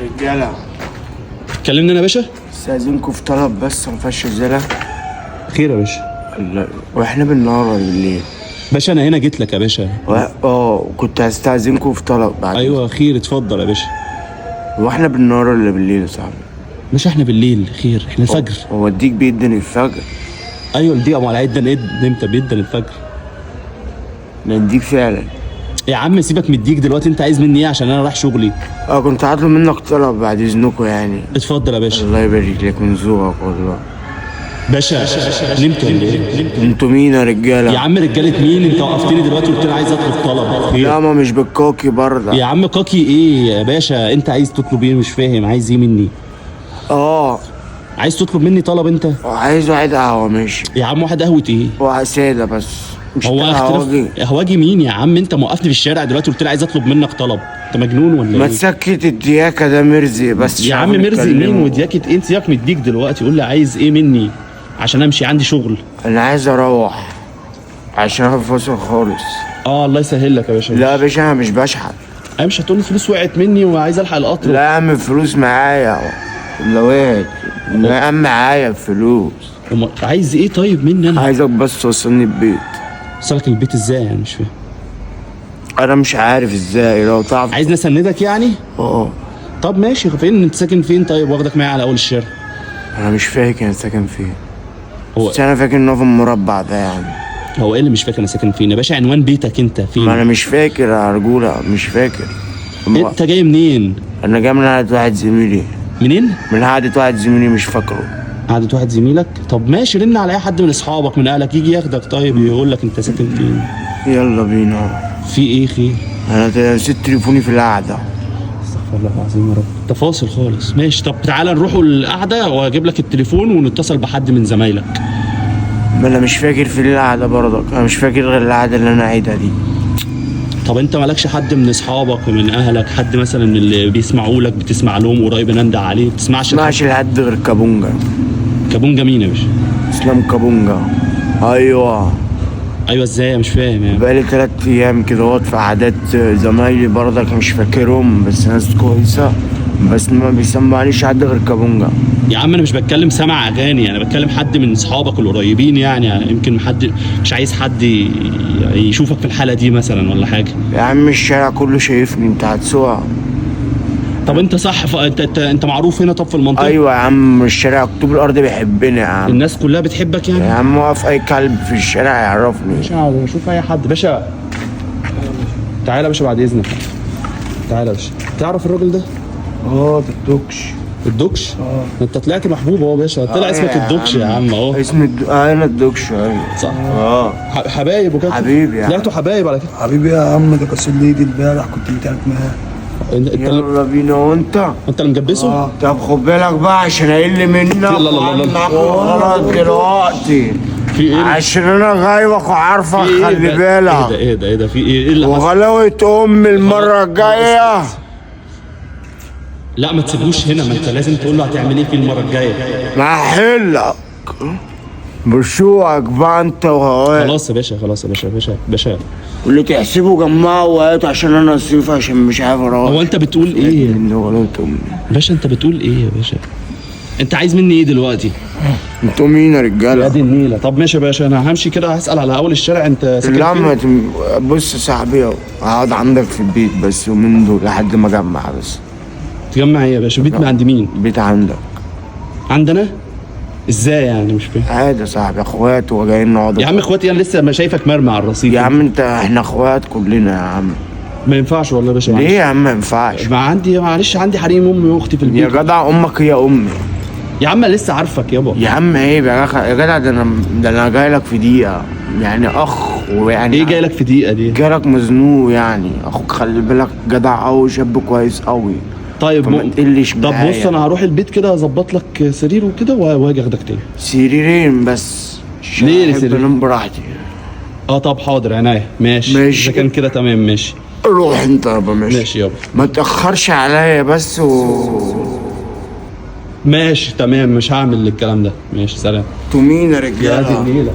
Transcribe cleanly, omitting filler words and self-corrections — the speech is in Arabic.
رجاله كلمني انا يا باشا. استاذنكم في طلب بس ما فيهاش رجاله. خير يا باشا. واحنا بالنهار ولا بالليل؟ باشا انا هنا جيت لك يا باشا. كنت هستأذنكم في طلب بعد. ايوه خير، اتفضل يا باشا. واحنا بالنهار ولا بالليل يا صاحبي؟ باشا احنا بالليل. خير، احنا الفجر. هو اديك بيدن الفجر؟ ايوه الدقيقه امال هيدن امتى؟ بيدن الفجر. نديك فعلا. يا عم سيبك من الديك دلوقتي، انت عايز مني ايه عشان انا رايح شغلي؟ كنت هطلب منك طلب بعد اذنكم يعني. اتفضل يا باشا. الله يبارك لك من ذوقك والله. باشا نمت ولا ايه؟ انتوا مين يا رجاله؟ يا عم رجاله مين؟ انت وقفتني دلوقتي قلت لي عايز اطلب طلب. لا ما مش بالكوكي برضه يا عم كوكي ايه يا باشا؟ انت عايز تطلب ايه؟ مش فاهم عايز ايه مني؟ عايز تطلب مني طلب انت؟ عايز واحد قهوه. ماشي يا عم واحد قهوه ايه؟ واحد ساده بس. مش هو هواجي مين يا عم؟ انت موقفني في الشارع دلوقتي قلت لي عايز اطلب منك طلب. انت مجنون ولا ايه؟ ما تسكت الدياكه ده مرزي بس. يا عم مرزي مين ودياكه ايه؟ سيبك من الديك دلوقتي، قول لي عايز ايه مني عشان امشي، عندي شغل. انا عايز اروح عشان انا فاصل خالص. الله يسهل لك يا باشا. لا يا باشا انا مش بشحت. انا مش هتقول لي فلوس وقعت مني وعايز الحق القطر. لا يا عم الفلوس معايا. لو وقعت لا يا عم معايا الفلوس. عايز ايه طيب مني انا؟ عايزك بس توصلني البيت. وصلك البيت ازاي يعني؟ مش فاهم. انا مش عارف ازاي، لو تعرف. عايز نسندك يعني؟ طب ماشي. فين انت ساكن فين طيب؟ واخدك معايا على اول الشارع. انا مش فاكر انا ساكن فين. هو بس انا فاكر ان هو في المربع ده يعني. هو ايه اللي مش فاكر انا ساكن فين يا باشا؟ عنوان بيتك انت فين؟ ما انا مش فاكر يا رجوله، مش فاكر. انت جاي منين؟ انا جاي من قعدة واحد زميلي. منين؟ من قعدة واحد زميلي مش فاكره. قعدة واحد زميلك؟ طب ماشي، رن على اي حد من اصحابك من اهلك يجي ياخدك طيب، يقول لك انت ساكن فين. يلا بينا. في ايه خير؟ انا نسيت تليفوني في القعده. استغفر الله العظيم يا رب. انت فاصل خالص. ماشي طب تعالى نروحوا القعده واجيب لك التليفون ونتصل بحد من زمايلك. ما انا مش فاكر في القعده برضك، انا مش فاكر غير القعده اللي انا قاعدها دي. طب انت مالكش حد من اصحابك ومن اهلك، حد مثلا من اللي بيسمعوا لك بتسمع لهم قريب نندى عليه؟ ما بتسمعش لحد غير كابونجا. كابونجا مين يا باشا؟ اسلام كابونجا. ايوه ازاي؟ مش فاهم يعني. بقالي 3 ايام كده في قعدات زمايلي برضك مش فاكرهم، بس ناس كويسه، بس ما بيسمعنيش حد غير كابونجا. يا عم انا مش بتكلم سمع اغاني، انا بتكلم حد من اصحابك القريبين يعني يمكن حد مش عايز حد يشوفك في الحاله دي مثلا ولا حاجه. يا عم الشارع كله شايفني، انت هتسوق. طب انت صح، انت معروف هنا طب في المنطقه؟ ايوه يا عم الشارع طوب الارض بيحبني يا عم. الناس كلها بتحبك يعني؟ يا عم وقف اي كلب في الشارع يعرفني. مش عارف اشوف اي حد. باشا تعالى يا باشا بعد اذنك. تعالى يا باشا. تعرف الراجل ده؟ ده الدوكش. الدوكش؟ انت طلعت محبوب اهو يا باشا. طلع اسمك الدوكش يا عم اهو. اسم انا الدوكش. ايوه صح. حبايب وكده. حبيبي يا طلعتوا حبايب على كده. حبيبي يا عم، ده كسر لي ايدي امبارح كنت متعارك معاه. يلا بينا. وانت اللي مجبسه؟ طب خد بالك بقى عشان اقل منك. لا غلط دلوقتي. في ايه؟ عشان انا غايبك وعارفك، خلي بالك. ايه ده في ايه اللي حصل؟ وغلاوة امي المرة الجاية. لا ما تسيبوش هنا، ما انت لازم تقول له هتعمل ايه في المرة الجاية. ما هحلك بشوقك بقى انت وهواك. خلاص يا باشا. واللي تحسبه جمعه وهاته عشان انا اصرف، عشان مش عارف اروح. هو انت بتقول ايه؟ من غلاوة امي. باشا انت بتقول ايه يا باشا؟ انت عايز مني ايه دلوقتي؟ انتوا مين يا رجاله؟ يا دي النيله. طب ماشي يا باشا، انا همشي كده هسأل على اول الشارع انت ساكن فين؟ لا بص يا صاحبي هقعد عندك في البيت بس يومين دول لحد ما اجمع. بس تجمع ايه يا باشا؟ بيت عند مين؟ بيت عندك. عندنا؟ ازاي يعني؟ مش فاهم. عادي يا صاحبي، اخوات وجايين نقعد. يا عم اخواتي؟ انا لسه ما شايفك مرمي على الرصيف. يا عم احنا اخوات كلنا يا عم. ما ينفعش والله يا باشا. ليه يا عم ما ينفعش؟ معلش عندي حريم امي واختي في البيت. يا جدع امك هي امي. يا عم لسه عارفك يابا. يا عم عيب يا جدع، ده انا جاي لك في دقيقه يعني اخ. ويعني ايه جاي لك في دقيقه دي؟ جاي لك مزنوق يعني اخوك، خلي بالك جدع قوي، شاب كويس قوي. طيب ما تقلش طب بص انا هروح البيت كده اظبط لك سرير وكده واجي اخدك تاني. سريرين بس؟ ليه سرير؟ بنام براحتي. طب حاضر عناية. ماشي اذا كان كده تمام. ماشي روح انت يابا. ماشي يابا. ما تاخرش عليا بس ماشي تمام، مش هعمل الكلام ده. ماشي سلام. انتوا مين يا رجاله؟ يا دي النيله.